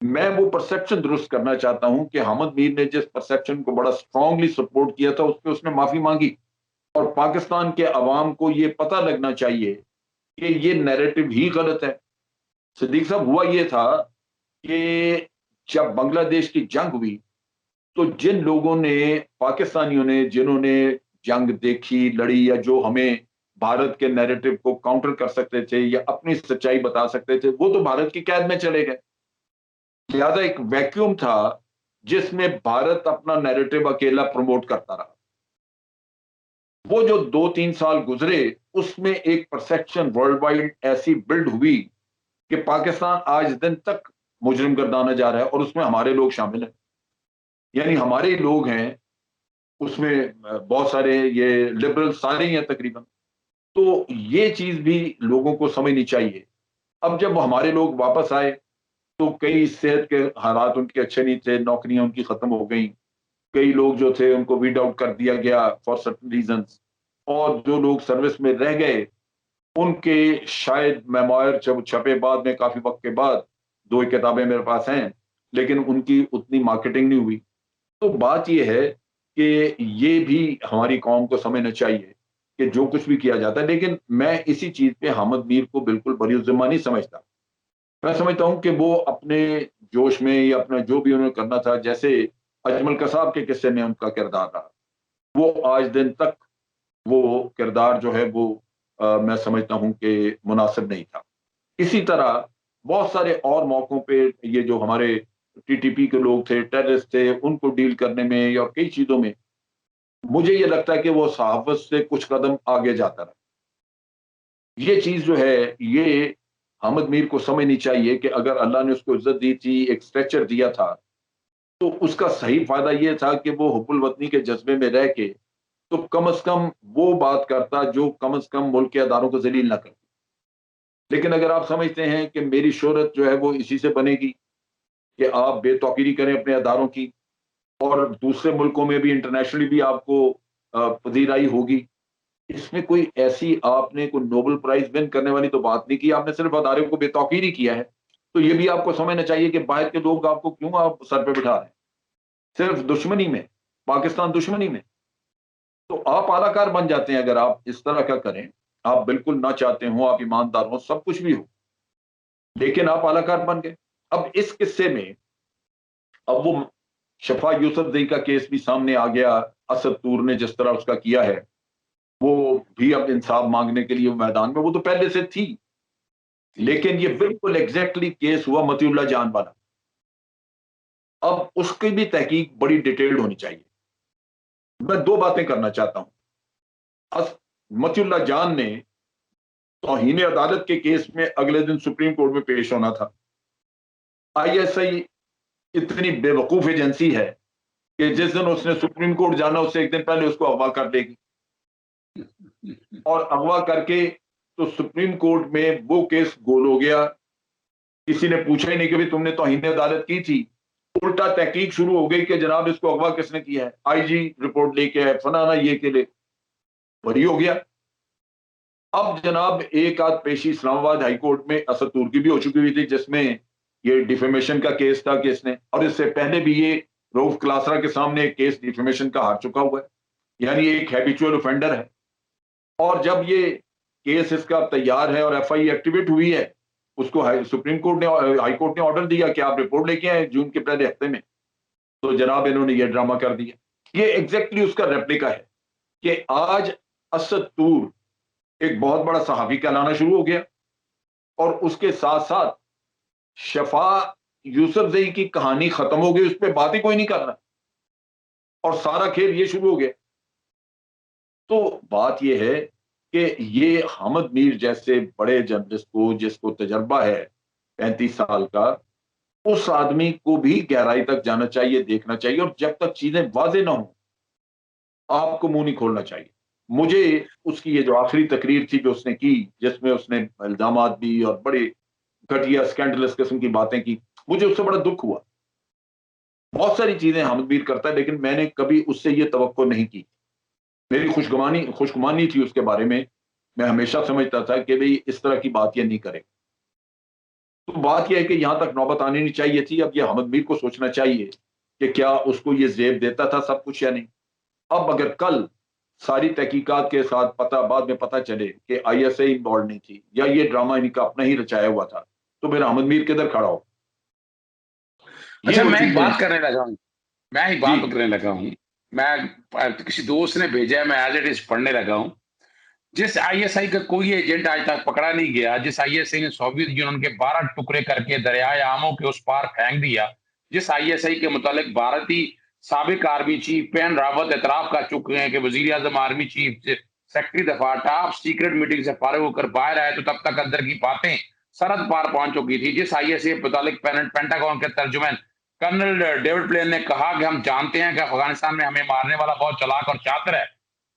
میں وہ پرسپشن درست کرنا چاہتا ہوں کہ حامد میر نے جس پرسپشن کو بڑا اسٹرانگلی سپورٹ کیا تھا اس پہ اس نے معافی مانگی، اور پاکستان کے عوام کو یہ پتہ لگنا چاہیے کہ یہ نیریٹو ہی غلط ہے۔ صدیق صاحب، ہوا یہ تھا کہ جب بنگلہ دیش کی جنگ ہوئی تو جن لوگوں نے، پاکستانیوں نے، جنہوں نے جنگ دیکھی، لڑی، یا جو ہمیں بھارت کے نیریٹو کو کاؤنٹر کر سکتے تھے یا اپنی سچائی بتا سکتے تھے، وہ تو بھارت کی قید میں چلے گئے۔ لہذا ایک ویکیوم تھا جس میں بھارت اپنا نیریٹو اکیلا پروموٹ کرتا رہا۔ وہ جو 2-3 سال گزرے اس میں ایک پرسپشن ورلڈ وائڈ ایسی بلڈ ہوئی کہ پاکستان آج دن تک مجرم گردانا جا رہا ہے، اور اس میں ہمارے لوگ شامل ہیں، یعنی ہمارے لوگ ہیں اس میں، بہت سارے یہ لبرل سارے ہی ہیں تقریباً۔ تو یہ چیز بھی لوگوں کو سمجھنی چاہیے۔ اب جب ہمارے لوگ واپس آئے تو کئی صحت کے حالات ان کے اچھے نہیں تھے، نوکریاں ان کی ختم ہو گئیں، کئی لوگ جو تھے ان کو ویڈ آؤٹ کر دیا گیا فار سرٹن ریزنز، اور جو لوگ سروس میں رہ گئے ان کے شاید میموائر جب چھپے بعد میں کافی وقت کے بعد، 2 کتابیں میرے پاس ہیں، لیکن ان کی اتنی مارکیٹنگ نہیں ہوئی۔ تو بات یہ ہے کہ یہ بھی ہماری قوم کو سمجھنا چاہیے کہ جو کچھ بھی کیا جاتا ہے، لیکن میں اسی چیز پہ حامد میر کو بالکل بری الذمہ نہیں سمجھتا۔ میں سمجھتا ہوں کہ وہ اپنے جوش میں یا اپنا جو بھی انہوں نے کرنا تھا، جیسے اجمل قصاب کے قصے میں ان کا کردار رہا، وہ آج دن تک وہ کردار جو ہے وہ میں سمجھتا ہوں کہ مناسب نہیں تھا۔ اسی طرح بہت سارے اور موقعوں پہ یہ جو ہمارے ٹی ٹی پی کے لوگ تھے، ٹیررسٹ تھے، ان کو ڈیل کرنے میں یا کئی چیزوں میں مجھے یہ لگتا ہے کہ وہ صحافت سے کچھ قدم آگے جاتا رہا۔ یہ چیز جو ہے یہ حامد میر کو سمجھنی چاہیے کہ اگر اللہ نے اس کو عزت دی تھی، ایک اسٹریچر دیا تھا، تو اس کا صحیح فائدہ یہ تھا کہ وہ حب الوطنی کے جذبے میں رہ کے تو کم از کم وہ بات کرتا جو کم از کم ملک کے اداروں کو ذلیل نہ کرتی۔ لیکن اگر آپ سمجھتے ہیں کہ میری شہرت جو ہے وہ اسی سے بنے گی کہ آپ بے توقیری کریں اپنے اداروں کی، اور دوسرے ملکوں میں بھی انٹرنیشنلی بھی آپ کو پذیرائی ہوگی، اس میں کوئی ایسی آپ نے کوئی نوبل پرائز ون کرنے والی تو بات نہیں کی، آپ نے صرف ادارے کو بے توقیری کیا ہے۔ تو یہ بھی آپ کو سمجھنا چاہیے کہ باہر کے لوگ آپ کو کیوں آپ سر پہ بٹھا رہے ہیں، صرف دشمنی میں، پاکستان دشمنی میں۔ تو آپ اعلی کار بن جاتے ہیں اگر آپ اس طرح کا کریں، آپ بالکل نہ چاہتے ہوں، آپ ایماندار ہوں، سب کچھ بھی ہو، لیکن آپ اعلی کار بن گئے۔ اب اس قصے میں اب وہ شفا یوسف زئی کا کیس بھی سامنے آ گیا، اسد طور نے جس طرح اس کا کیا ہے، وہ بھی اب انصاف مانگنے کے لیے میدان میں، وہ تو پہلے سے تھی، لیکن یہ بالکل ایگزیکٹلی کیس ہوا متی اللہ جان والا۔ اب اس کی بھی تحقیق بڑی ڈیٹیلڈ ہونی چاہیے۔ میں 2 باتیں کرنا چاہتا ہوں۔ متی اللہ جان نے توہین عدالت کے کیس میں اگلے دن سپریم کورٹ میں پیش ہونا تھا۔ آئی ایس آئی اتنی بے وقوف ایجنسی ہے کہ جس دن اس نے سپریم کورٹ جانا اس سے ایک دن پہلے اس کو اغوا کر دے گی، اور اغوا کر کے تو سپریم کورٹ میں وہ کیس گول ہو گیا، کسی نے پوچھا ہی نہیں کہ بھی تم نے توہین عدالت کی تھی، الٹا تحقیق شروع ہو گئی کہ جناب اس کو اغوا کس نے کیا ہے، آئی جی رپورٹ لے کے ہے، فلانا یہ کے لے، بری ہو گیا۔ اب جناب ایک آدھ پیشی اسلام آباد ہائی کورٹ میں اسد طور کی بھی ہو چکی ہوئی تھی، جس میں یہ ڈیفیمیشن کا کیس تھا کہ اس نے، اور اس سے پہلے بھی یہ روف کلاسرا کے سامنے ایک کیس ڈیفیمیشن کا ہار چکا ہوا ہے، یعنی ایک ہیبیچوئل اوفینڈر ہے۔ اور جب یہ کیس اس کا تیار ہے اور ایف آئی ایکٹیویٹ ہوئی ہے، اس کو سپریم کورٹ نے، ہائی کورٹ نے آرڈر دیا کہ آپ رپورٹ لے کے آئے جون کے پہلے ہفتے میں، تو جناب انہوں نے یہ ڈرامہ کر دیا۔ یہ ایگزیکٹلی اس کا ریپلیکا ہے کہ آج اسد طور ایک بہت بڑا صحافی کہلانا شروع ہو گیا، اور اس کے ساتھ ساتھ شفا یوسف زئی کی کہانی ختم ہو گئی، اس پہ بات ہی کوئی نہیں کر رہا، اور سارا کھیل یہ شروع ہو گیا۔ تو بات یہ ہے کہ یہ حامد میر جیسے بڑے جرنلسٹ کو، جس کو تجربہ ہے 35 سال کا، اس آدمی کو بھی گہرائی تک جانا چاہیے، دیکھنا چاہیے، اور جب تک چیزیں واضح نہ ہوں آپ کو منہ نہیں کھولنا چاہیے۔ مجھے اس کی یہ جو آخری تقریر تھی جو اس نے کی، جس میں اس نے الزامات بھی اور بڑے گھٹیا سکینڈلس قسم کی باتیں کی، مجھے اس سے بڑا دکھ ہوا۔ بہت ساری چیزیں حامد میر کرتا ہے، لیکن میں نے کبھی اس سے یہ توقع نہیں کی، میری خوشگمانی تھی اس کے بارے میں ہمیشہ سمجھتا تھا کہ بھئی اس طرح کی بات یہ نہیں کرے۔ تو بات یہ ہے کہ یہاں تک نوبت آنی نہیں چاہیے تھی. اب یہ احمد میر کو سوچنا چاہیے کہ کیا اس کو یہ زیب دیتا تھا سب کچھ یا نہیں. اب اگر کل ساری تحقیقات کے ساتھ بعد میں پتہ چلے کہ آئی ایس آئی انوالو نہیں تھی یا یہ ڈرامہ ان کا اپنا ہی رچایا ہوا تھا, تو پھر احمد میر کدھر کھڑا ہو؟ یہ اچھا وہ میں ایک چیزیں ہیں. بات کرنے لگا ہوں جی میں کسی دوست نے بھیجا ہے, میں ایز اٹ از پڑھنے لگا ہوں. جس آئی ایس آئی کا کوئی ایجنٹ آج تک پکڑا نہیں گیا, جس آئی ایس آئی نے سوویت یونین کے 12 ٹکڑے کر کے دریائے آمو کے اس پار پھینک دیا, جس آئی ایس آئی کے متعلق بھارتی سابق آرمی چیف پین راوت اعتراف کر چکے ہیں کہ وزیر اعظم آرمی چیف سیکرٹری دفاع ٹاپ سیکرٹ میٹنگ سے فارغ ہو کر باہر آئے تو تب تک اندر کی باتیں سرحد پار پہنچ چکی تھی. جس آئی ایس آئی متعلق پینٹاگون کے ترجمان کرنل ڈیوڈ پلین نے کہا کہ ہم جانتے ہیں کہ افغانستان میں ہمیں مارنے والا بہت چلاک اور چاتر ہے.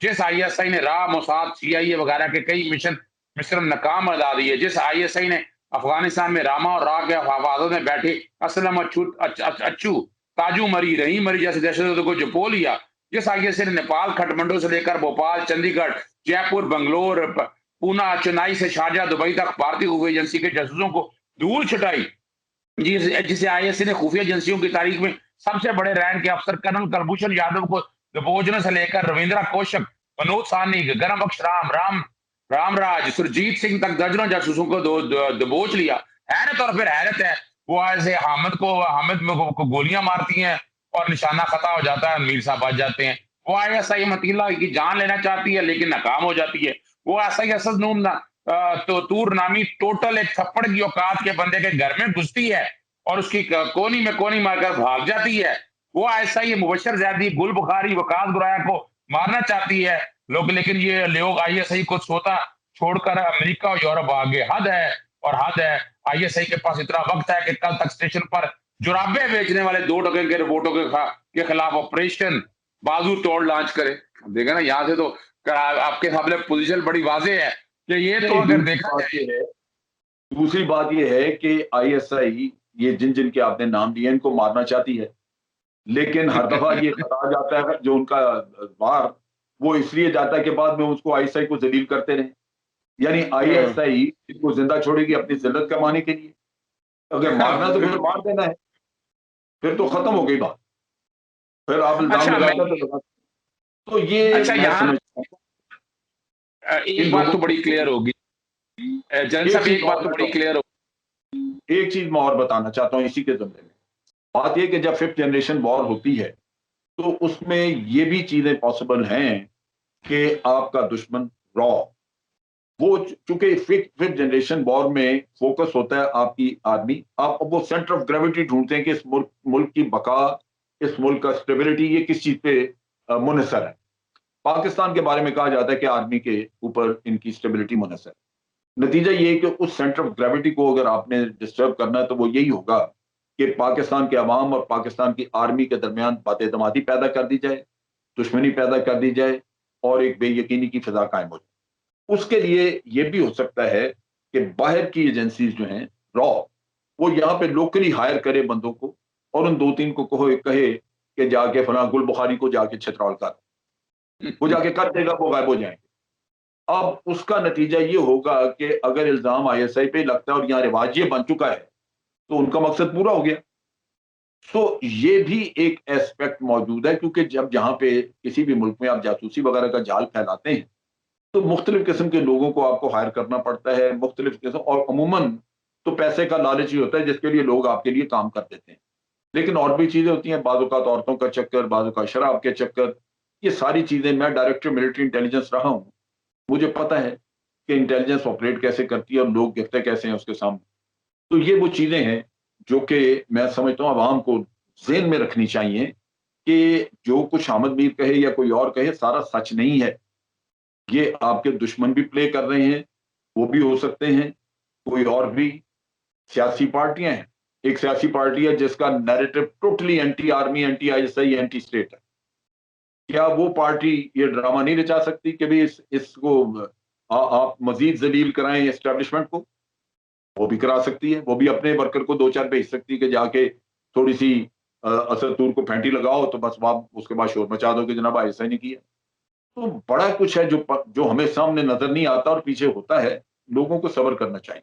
جس آئی ایس آئی نے راہ موساد سی آئی اے وغیرہ کے کئی مشن ناکام ادا دیے. جس آئی ایس آئی نے افغانستان میں راما اور راہ کے حفاظت میں بیٹھے اسلم اچو تاجو مری رحیم مری جیسے دہشت گردوں کو جپو لیا. جس آئی ایس آئی نے نیپال کھٹمنڈو سے لے کر بھوپال چنڈی گڑھ جے پور بنگلور پونا چنائی سے شارجہ دبئی تک بھارتی خفیہ ایجنسی کے جاسوسوں کو دھول چھٹائی. جسے آئی ایس آئی نے خفیہ ایجنسیوں کی تاریخ میں سب سے بڑے رینک کے افسر کرنل کلبھوشن یادو کو دبوچنے سے لے کر رویندرا کوشک ونود سانی گرم بخش رام راج سرجیت سنگھ تک درجنوں جاسوسوں کو دبوچ لیا. حیرت اور پھر حیرت ہے, وہ ایسے حامد کو گولیاں مارتی ہیں اور نشانہ خطا ہو جاتا ہے, میر صاحب بچ جاتے ہیں. وہ آئی ایس آئی مطیلہ کی جان لینا چاہتی ہے لیکن ناکام ہو جاتی ہے. وہ ایسا ہی اسد نوم تو تور نامی ٹوٹل ایک تھپڑ کی اوقات کے بندے کے گھر میں گھستی ہے اور اس کی کونی میں کونی مار کر بھاگ جاتی ہے. وہ ایسا ہی مبشر زیادی گل بخاری وقاص گرایا کو مارنا چاہتی ہے لوگ, لیکن یہ لوگ آئی ایس آئی کو سوتا چھوڑ کر امریکہ اور یورپ آگے. حد ہے اور حد ہے. آئی ایس آئی کے پاس اتنا وقت ہے کہ کل تک اسٹیشن پر جرابے بیچنے والے 2 ٹکے کے رپورٹوں کے خلاف آپریشن بازو توڑ لانچ کرے. دیکھا نا, یہاں سے تو آپ کے سامنے پوزیشن بڑی واضح ہے کہ یہ تو اگر دیکھا جائے. دوسری بات یہ ہے کہ آئی ایس آئی یہ جن کے آپ نے نام لیے ان کو مارنا چاہتی ہے, لیکن ہر دفعہ یہ خطا جاتا ہے جو ان کا وار وہ اس لیے جاتا ہے کہ بعد میں اس کو آئی ایس آئی کو ذلیل کرتے رہیں. یعنی آئی ایس آئی اس کو زندہ چھوڑے گی اپنی ذلت کمانے کے لیے. اگر مارنا تو پھر مار دینا ہے, پھر تو ختم ہو گئی بات, پھر آپ الزام لگاتے تو یہ میں سمجھتا ہوں ایک بات تو بڑی کلیئر ہوگی جن صاحب, ایک بات تو بڑی کلیئر ہوگی. ایک چیز میں اور بتانا چاہتا ہوں اسی کے ضمن میں. بات یہ کہ جب 5th جنریشن وار ہوتی ہے تو اس میں یہ بھی چیزیں پاسبل ہیں کہ آپ کا دشمن را وہ چونکہ 5th جنریشن وار میں فوکس ہوتا ہے آپ کی آرمی, آپ وہ سینٹر آف گریوٹی ڈھونڈتے ہیں کہ اس ملک کی بقا, اس ملک کا اسٹیبلٹی یہ کس چیز پہ منحصر ہے. پاکستان کے بارے میں کہا جاتا ہے کہ آرمی کے اوپر ان کی اسٹیبلٹی منحصر ہے. نتیجہ یہ ہے کہ اس سینٹر آف گریوٹی کو اگر آپ نے ڈسٹرب کرنا ہے تو وہ یہی ہوگا کہ پاکستان کے عوام اور پاکستان کی آرمی کے درمیان بات اعتمادی پیدا کر دی جائے, دشمنی پیدا کر دی جائے اور ایک بے یقینی کی فضا قائم ہو جائے. اس کے لیے یہ بھی ہو سکتا ہے کہ باہر کی ایجنسیز جو ہیں را وہ یہاں پہ لوکلی ہائر کرے بندوں کو اور ان 2-3 کو کہے کہ جا کے فلاں گل بخاری کو جا کے چھترال کر, وہ جا کے کر دے گا, وہ غائب ہو جائیں گے. اب اس کا نتیجہ یہ ہوگا کہ اگر الزام آئی ایس آئی پہ لگتا ہے اور یہاں رواج یہ بن چکا ہے تو ان کا مقصد پورا ہو گیا. تو یہ بھی ایک ایسپیکٹ موجود ہے, کیونکہ جب جہاں پہ کسی بھی ملک میں آپ جاسوسی وغیرہ کا جال پھیلاتے ہیں تو مختلف قسم کے لوگوں کو آپ کو ہائر کرنا پڑتا ہے, مختلف قسم, اور عموماً تو پیسے کا لالچ ہی ہوتا ہے جس کے لیے لوگ آپ کے لیے کام کر دیتے ہیں. لیکن اور بھی چیزیں ہوتی ہیں, بعض اوقات عورتوں کا چکر, بعض اوقات شراب کے چکر, یہ ساری چیزیں. میں ڈائریکٹر ملٹری انٹیلیجنس رہا ہوں, مجھے پتا ہے کہ انٹیلیجنس آپریٹ کیسے کرتی ہے اور لوگ گرتے کیسے ہیں اس کے سامنے. تو یہ وہ چیزیں ہیں جو کہ میں سمجھتا ہوں عوام کو ذہن میں رکھنی چاہیے کہ جو کچھ حامد میر کہے یا کوئی اور کہے سارا سچ نہیں ہے. یہ آپ کے دشمن بھی پلے کر رہے ہیں, وہ بھی ہو سکتے ہیں, کوئی اور بھی سیاسی پارٹیاں ہیں. ایک سیاسی پارٹی ہے جس کا narrative totally anti army, anti I S I, anti state ہے. کیا وہ پارٹی یہ ڈرامہ نہیں رچا سکتی کہ بھی اس کو آپ مزید ذلیل کرائیں اسٹیبلشمنٹ کو؟ وہ بھی کرا سکتی ہے. وہ بھی اپنے ورکر کو 2-4 بھیج سکتی ہے کہ جا کے تھوڑی سی اسد طور کو پھینٹی لگاؤ تو بس اس کے بعد شور مچا دو کہ جناب ایسا ہی نہیں کیا. تو بڑا کچھ ہے جو ہمیں سامنے نظر نہیں آتا اور پیچھے ہوتا ہے. لوگوں کو صبر کرنا چاہیے.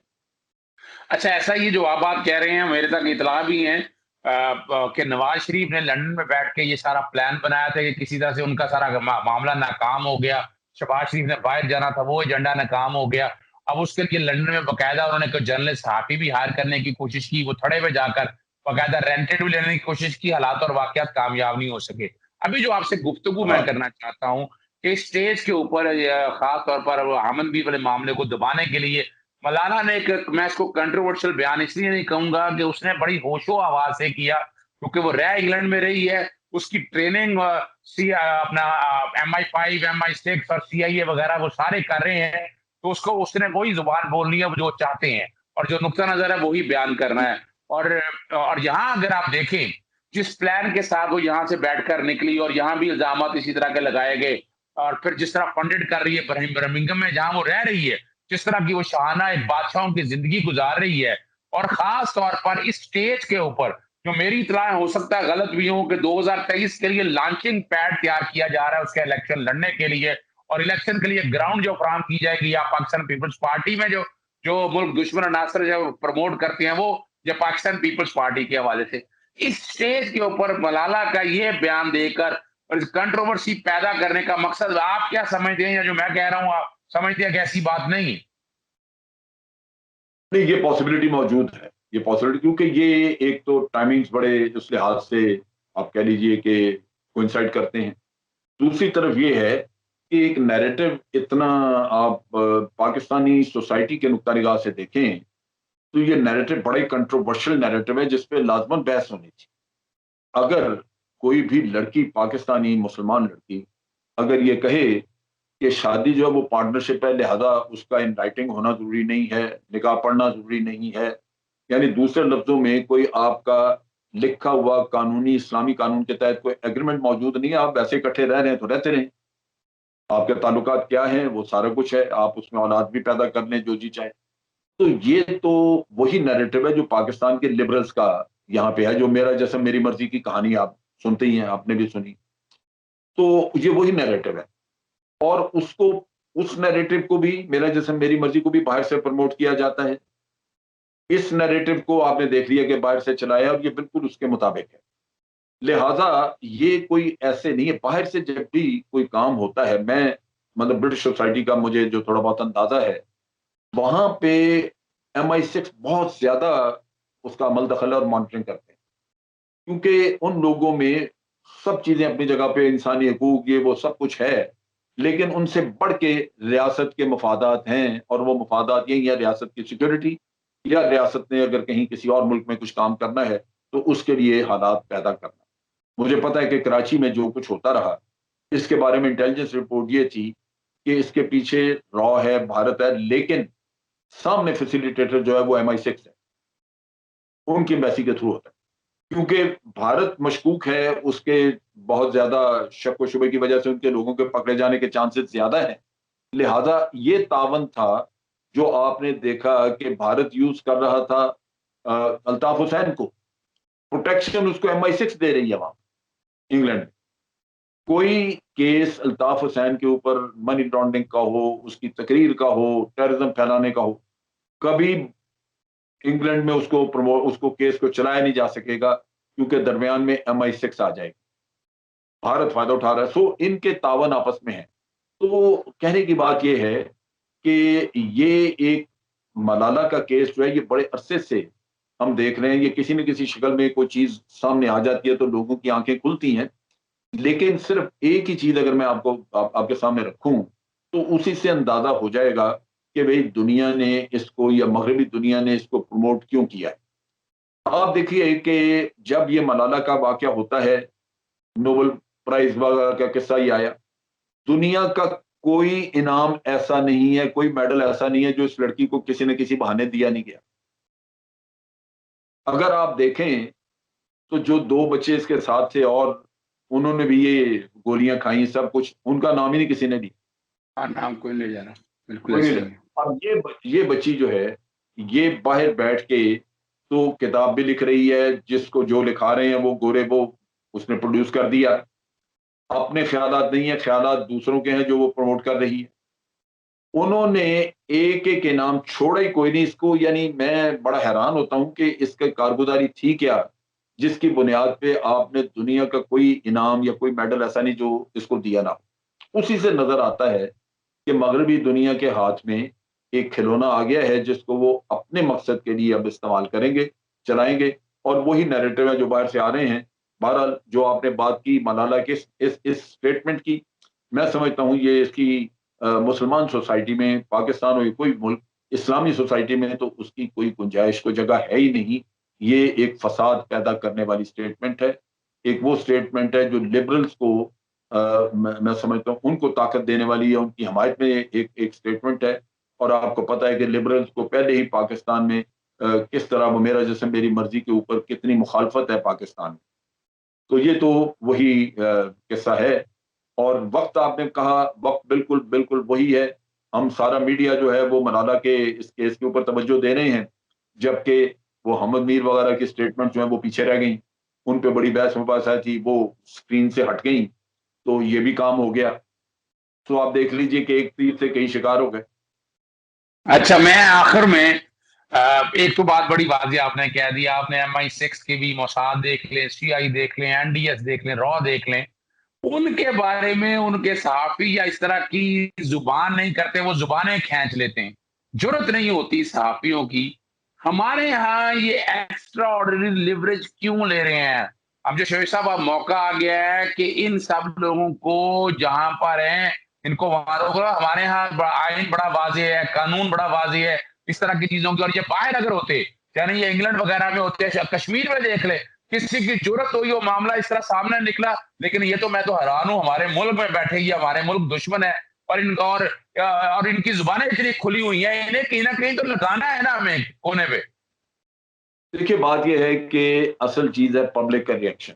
اچھا ایسا یہ جو آپ بات کہہ رہے ہیں میرے تک اطلاع بھی ہیں کہ نواز شریف نے لندن میں بیٹھ کے یہ سارا پلان بنایا تھا کہ کسی طرح سے ان کا سارا معاملہ ناکام ہو گیا. شہباز شریف نے باہر جانا تھا وہ ایجنڈا ناکام ہو گیا. اب اس کے لیے لندن میں باقاعدہ انہوں نے کوئی جرنلسٹ صحافی بھی ہائر کرنے کی کوشش کی. وہ تھڑے پہ جا کر باقاعدہ رینٹڈ بھی لینے کی کوشش کی. حالات اور واقعات کامیاب نہیں ہو سکے. ابھی جو آپ سے گفتگو میں ہاں کرنا چاہتا ہوں کہ اسٹیج کے اوپر خاص طور پر امن بھی والے معاملے کو دبانے کے لیے مولانا نے ایک میں اس کو کنٹروورشل بیان اس لیے نہیں کہوں گا کہ اس نے بڑی ہوش و آواز سے کیا کیونکہ وہ رہ انگلینڈ میں رہی ہے. اس کی ٹریننگ اپنا MI5 MI6 اور CIA وغیرہ وہ سارے کر رہے ہیں. تو اس نے وہی زبان بولنی ہے جو چاہتے ہیں اور جو نقطہ نظر ہے وہی بیان کرنا ہے. اور یہاں اگر آپ دیکھیں جس پلان کے ساتھ وہ یہاں سے بیٹھ کر نکلی اور یہاں بھی الزامات اسی طرح کے لگائے گئے اور پھر جس طرح فنڈڈ کر رہی ہے برمنگھم میں جہاں وہ رہ رہی ہے جس طرح کی وہ شاہانہ ایک بادشاہوں کی زندگی گزار رہی ہے اور خاص طور پر اس سٹیج کے اوپر جو میری اطلاع ہو سکتا ہے غلط بھی ہوں کہ 2023 کے لیے لانچنگ پیڈ تیار کیا جا رہا ہے اس کے الیکشن لڑنے کے لیے اور الیکشن کے لیے گراؤنڈ جو فراہم کی جائے گی یا پاکستان پیپلز پارٹی میں جو جو ملک دشمن عناصر جو پروموٹ کرتے ہیں وہ یا پاکستان پیپلز پارٹی کے حوالے سے اس سٹیج کے اوپر ملالہ کا یہ بیان دے کر اور اس کنٹروورسی پیدا کرنے کا مقصد آپ کیا سمجھتے ہیں یا جو میں کہہ رہا ہوں آپ سمجھتے ہیں کہ ایسی بات نہیں؟ نہیں، یہ پاسبلٹی موجود ہے. یہ پاسبلٹی کیونکہ یہ ایک تو ٹائمنگز بڑے اس لحاظ سے آپ کہہ لیجئے کہ کوئنسائڈ کرتے ہیں. دوسری طرف یہ ہے کہ ایک نیریٹو اتنا آپ پاکستانی سوسائٹی کے نقطہ نگاہ سے دیکھیں تو یہ نیریٹو بڑے کنٹروورشل نیریٹو ہے جس پہ لازماً بحث ہونی تھی. اگر کوئی بھی لڑکی پاکستانی مسلمان لڑکی اگر یہ کہے کہ شادی جو ہے وہ پارٹنرشپ ہے لہذا اس کا ان رائٹنگ ہونا ضروری نہیں ہے، نکاح پڑھنا ضروری نہیں ہے، یعنی دوسرے لفظوں میں کوئی آپ کا لکھا ہوا قانونی اسلامی قانون کے تحت کوئی ایگریمنٹ موجود نہیں ہے، آپ ویسے اکٹھے رہ رہے ہیں تو رہتے رہیں، آپ کے تعلقات کیا ہیں وہ سارا کچھ ہے، آپ اس میں اولاد بھی پیدا کر لیں جو جی چاہے. تو یہ تو وہی نیریٹو ہے جو پاکستان کے لبرلز کا یہاں پہ ہے، جو میرا جیسا میری مرضی کی کہانی آپ سنتے ہی ہیں، آپ نے بھی سنی. تو یہ وہی نیریٹو ہے اور اس نیریٹو کو بھی میرا جیسا میری مرضی کو بھی باہر سے پروموٹ کیا جاتا ہے. اس نیریٹو کو آپ نے دیکھ لیا کہ باہر سے چلایا اور یہ بالکل اس کے مطابق ہے. لہٰذا یہ کوئی ایسے نہیں ہے. باہر سے جب بھی کوئی کام ہوتا ہے، میں مطلب برٹش سوسائٹی کا مجھے جو تھوڑا بہت اندازہ ہے وہاں پہ MI6 بہت زیادہ اس کا عمل دخل اور مانیٹرنگ کرتے ہیں کیونکہ ان لوگوں میں سب چیزیں اپنی جگہ پہ انسانی حقوق یہ وہ سب کچھ ہے لیکن ان سے بڑھ کے ریاست کے مفادات ہیں اور وہ مفادات یہی ہے ریاست کی سیکورٹی یا ریاست نے اگر کہیں کسی اور ملک میں کچھ کام کرنا ہے تو اس کے لیے حالات پیدا کرنا. مجھے پتا ہے کہ کراچی میں جو کچھ ہوتا رہا اس کے بارے میں انٹیلیجنس رپورٹ یہ تھی کہ اس کے پیچھے را ہے بھارت ہے لیکن سامنے فیسیلیٹیٹر جو ہے وہ MI6 ہے، ان کی ایمبیسی کے تھرو ہوتا ہے کیونکہ بھارت مشکوک ہے، اس کے بہت زیادہ شک و شبے کی وجہ سے ان کے لوگوں کے پکڑے جانے کے چانسز زیادہ ہیں. لہذا یہ تعاون تھا جو آپ نے دیکھا کہ بھارت یوز کر رہا تھا الطاف حسین کو، پروٹیکشن اس کو MI6 دے رہی ہے وہاں انگلینڈ میں. کوئی کیس الطاف حسین کے اوپر منی لانڈرنگ کا ہو، اس کی تقریر کا ہو، ٹیررزم پھیلانے کا ہو، کبھی انگلینڈ میں اس کو کیس کو چلایا نہیں جا سکے گا کیونکہ درمیان میں MI6 آ جائے گی. بھارت فائدہ اٹھا رہا ہے. سو ان کے تعاون آپس میں ہے. تو کہنے کی بات یہ ہے کہ یہ ایک ملالہ کا کیس جو ہے یہ بڑے عرصے سے ہم دیکھ رہے ہیں، یہ کسی نہ کسی شکل میں کوئی چیز سامنے آ جاتی ہے تو لوگوں کی آنکھیں کھلتی ہیں. لیکن صرف ایک ہی چیز اگر میں آپ کے سامنے رکھوں تو اسی سے اندازہ ہو جائے گا کہ بھئی دنیا نے اس کو یا مغربی دنیا نے اس کو پروموٹ کیوں کیا ہے. آپ دیکھیے کہ جب یہ ملالہ کا واقعہ ہوتا ہے، نوبل پرائز کا قصہ ہی آیا، دنیا کا کوئی انعام ایسا نہیں ہے، کوئی میڈل ایسا نہیں ہے جو اس لڑکی کو کسی نہ کسی بہانے دیا نہیں گیا. اگر آپ دیکھیں تو جو 2 بچے اس کے ساتھ تھے اور انہوں نے بھی یہ گولیاں کھائیں سب کچھ، ان کا نام ہی نہیں کسی نے لی. ہاں نام کوئی لے جانا بالکل کوئی نہیں ایسا لے. ہی ہے. اب یہ بچی جو ہے یہ باہر بیٹھ کے تو کتاب بھی لکھ رہی ہے، جس کو جو لکھا رہے ہیں وہ گورے وہ اس نے پروڈیوس کر دیا. اپنے خیالات نہیں ہیں، خیالات دوسروں کے ہیں جو وہ پروموٹ کر رہی ہے. انہوں نے ایک ایک انعام چھوڑا ہی کوئی نہیں اس کو. یعنی میں بڑا حیران ہوتا ہوں کہ اس کا کارگزاری تھی کیا جس کی بنیاد پہ آپ نے دنیا کا کوئی انعام یا کوئی میڈل ایسا نہیں جو اس کو دیا نہ. اسی سے نظر آتا ہے کہ مغربی دنیا کے ہاتھ میں ایک کھلونا آ گیا ہے جس کو وہ اپنے مقصد کے لیے اب استعمال کریں گے, چلائیں گے, اور وہی نیریٹو ہے جو باہر سے آ رہے ہیں. بہرحال جو آپ نے بات کی ملالہ کے اس اسٹیٹمنٹ کی, میں سمجھتا ہوں یہ اس کی مسلمان سوسائٹی میں, پاکستان ہو کوئی ملک, اسلامی سوسائٹی میں تو اس کی کوئی گنجائش کو جگہ ہے ہی نہیں. یہ ایک فساد پیدا کرنے والی اسٹیٹمنٹ ہے. ایک وہ اسٹیٹمنٹ ہے جو لبرلز کو میں سمجھتا ہوں ان کو طاقت دینے والی ہے, ان کی حمایت میں ایک اسٹیٹمنٹ ہے. اور آپ کو پتہ ہے کہ لبرلز کو پہلے ہی پاکستان میں کس طرح وہ میرا جسم میری مرضی کے اوپر کتنی مخالفت ہے پاکستان میں. تو یہ تو وہی قصہ ہے. اور وقت آپ نے کہا, وقت بالکل بالکل وہی ہے. ہم سارا میڈیا جو ہے وہ ملالہ کے اس کیس کے اوپر توجہ دے رہے ہیں, جبکہ وہ حمد میر وغیرہ کی اسٹیٹمنٹ جو ہیں وہ پیچھے رہ گئیں. ان پہ بڑی بحث مباحثہ تھی, وہ اسکرین سے ہٹ گئیں, تو یہ بھی کام ہو گیا. تو آپ دیکھ لیجئے کہ ایک تیر سے کئی شکار ہو گئے. اچھا, میں آخر میں ایک تو بات بڑی واضح آپ نے کہہ دیا. آپ نے MI6 کے بھی موساد دیکھ لیں, CI دیکھ لیں, NDS دیکھ لیں, را دیکھ لیں, ان کے بارے میں ان کے صحافی یا اس طرح کی زبان نہیں کرتے, وہ زبانیں کھینچ لیتے ہیں. جرت نہیں ہوتی صحافیوں کی. ہمارے ہاں یہ ایکسٹرا آرڈنری لیوریج کیوں لے رہے ہیں؟ اب جو شویب صاحب اب موقع آ گیا ہے کہ ان سب لوگوں کو جہاں پر ہیں ان کو وہاں روک لو. ہمارے ہاں آئین بڑا واضح ہے, قانون بڑا واضح ہے اس طرح کی چیزوں کی. اور یہ باہر اگر ہوتے, یعنی یہ انگلینڈ وغیرہ میں ہوتے, کشمیر میں دیکھ لے, کسی کی جرت ہوئی وہ معاملہ اس طرح سامنے نکلا. لیکن یہ تو میں تو حیران ہوں, ہمارے ملک میں بیٹھے ہی ہمارے ملک دشمن ہے اور ان کی زبانیں اتنی کھلی ہوئی ہیں, انہیں کہیں نہ کہیں تو لگانا ہے نا ہمیں کونے پہ. دیکھیے بات یہ ہے کہ اصل چیز ہے پبلک کا ریئیکشن.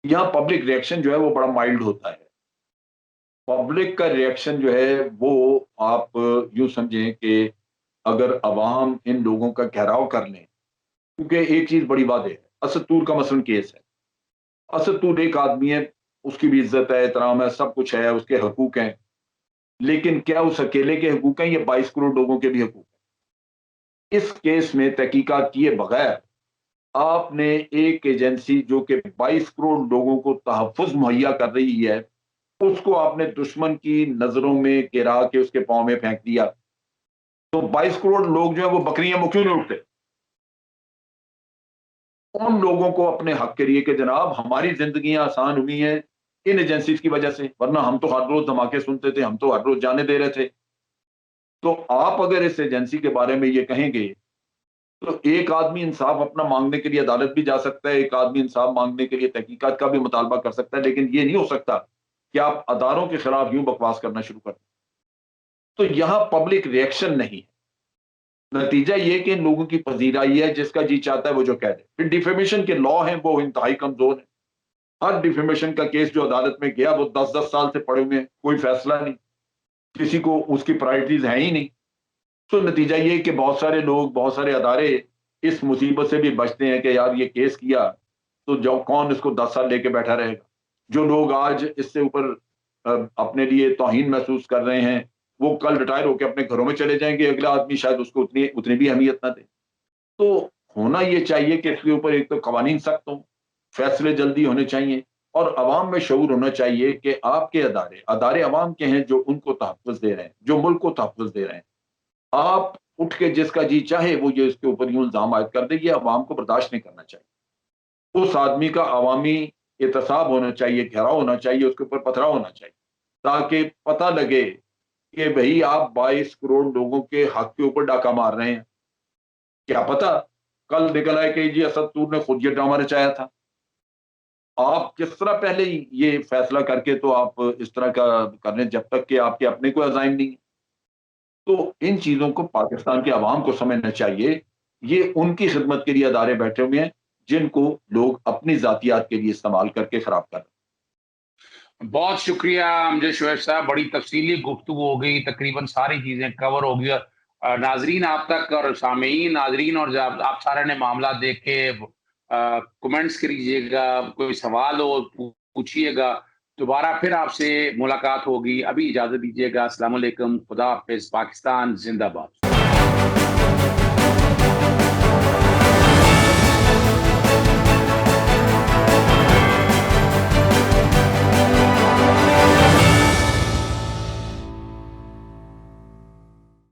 یہاں پبلک ریئیکشن جو ہے وہ بڑا مائلڈ ہوتا ہے. پبلک کا ریئیکشن جو ہے وہ آپ یوں سمجھیں کہ اگر عوام ان لوگوں کا گھیراؤ کر لیں, کیونکہ ایک چیز بڑی بات ہے, اسد طور کا مثلاً کیس ہے. اسد طور ایک آدمی ہے, اس کی بھی عزت ہے, احترام ہے, سب کچھ ہے, اس کے حقوق ہیں, لیکن کیا اس اکیلے کے حقوق ہیں یا 22 کروڑ لوگوں کے بھی حقوق ہیں؟ اس کیس میں تحقیقات کیے بغیر آپ نے ایک ایجنسی جو کہ 22 کروڑ لوگوں کو تحفظ مہیا کر رہی ہے, اس کو آپ نے دشمن کی نظروں میں گرا کے اس کے پاؤں میں پھینک دیا. تو 22 کروڑ لوگ جو ہیں وہ بکریاں وہ کیوں نہیں اٹھتے؟ ان لوگوں کو اپنے حق کے لیے کہ جناب ہماری زندگیاں آسان ہوئی ہیں ان ایجنسیز کی وجہ سے, ورنہ ہم تو ہر روز دھماکے سنتے تھے, ہم تو ہر روز جانے دے رہے تھے. تو آپ اگر اس ایجنسی کے بارے میں یہ کہیں گے تو ایک آدمی انصاف اپنا مانگنے کے لیے عدالت بھی جا سکتا ہے, ایک آدمی انصاف مانگنے کے لیے تحقیقات کا بھی مطالبہ کر سکتا ہے, لیکن یہ نہیں ہو سکتا کہ آپ اداروں کے خلاف یوں بکواس کرنا شروع کر دیں. تو یہاں پبلک ریئیکشن نہیں ہے. نتیجہ یہ کہ ان لوگوں کی پذیرائی ہے, جس کا جی چاہتا ہے وہ جو کہہ دے. پھر ڈیفیمیشن کے لا ہیں وہ انتہائی کمزور ہیں. ہر ڈیفیمیشن کا کیس جو عدالت میں گیا وہ 10 سال سے پڑے ہوئے ہیں, کوئی فیصلہ نہیں, کسی کو اس کی پرائرٹیز ہیں ہی نہیں. تو نتیجہ یہ کہ بہت سارے لوگ, بہت سارے ادارے اس مصیبت سے بھی بچتے ہیں کہ یار یہ کیس کیا تو جو کون اس کو 10 سال لے کے بیٹھا رہے گا. جو لوگ آج اس سے اوپر اپنے لیے توہین محسوس کر رہے ہیں وہ کل ریٹائر ہو کے اپنے گھروں میں چلے جائیں گے, اگلا آدمی شاید اس کو اتنی بھی اہمیت نہ دے. تو ہونا یہ چاہیے کہ اس کے اوپر ایک تو قوانین سخت ہوں, فیصلے جلدی ہونے چاہیے, اور عوام میں شعور ہونا چاہیے کہ آپ کے ادارے عوام کے ہیں جو ان کو تحفظ دے رہے ہیں, جو ملک کو تحفظ دے رہے ہیں. آپ اٹھ کے جس کا جی چاہے وہ یہ اس کے اوپر یوں الزام عائد کر دے, یہ عوام کو برداشت نہیں کرنا چاہیے. اس آدمی کا عوامی احتساب ہونا چاہیے, گھیراؤ ہونا چاہیے, اس کے اوپر پتھراؤ ہونا چاہیے, تاکہ پتہ لگے کہ بھئی آپ 22 کروڑ لوگوں کے حق کے اوپر ڈاکہ مار رہے ہیں. کیا پتا کل نکل آئے کہ جی اسد طور نے خود یہ ڈرامہ رچایا تھا. آپ کس طرح پہلے یہ فیصلہ کر کے تو آپ اس طرح کا کر لیں جب تک کہ آپ کے اپنے کوئی عزائم نہیں. تو ان چیزوں کو پاکستان کے عوام کو سمجھنا چاہیے. یہ ان کی خدمت کے لیے ادارے بیٹھے ہوئے ہیں جن کو لوگ اپنی ذاتیات کے لیے استعمال کر کے خراب کر رہے ہیں. بہت شکریہ امجد شعیب صاحب, بڑی تفصیلی گفتگو ہو گئی, تقریباً ساری چیزیں کور ہو گئی. ناظرین آپ تک اور سامعین ناظرین اور آپ سارے نے معاملات دیکھ کے کمنٹس کریجئے گا, کوئی سوال ہو پوچھیے گا. دوبارہ پھر آپ سے ملاقات ہوگی. ابھی اجازت دیجیے گا. السلام علیکم. خدا حافظ. پاکستان زندہ باد.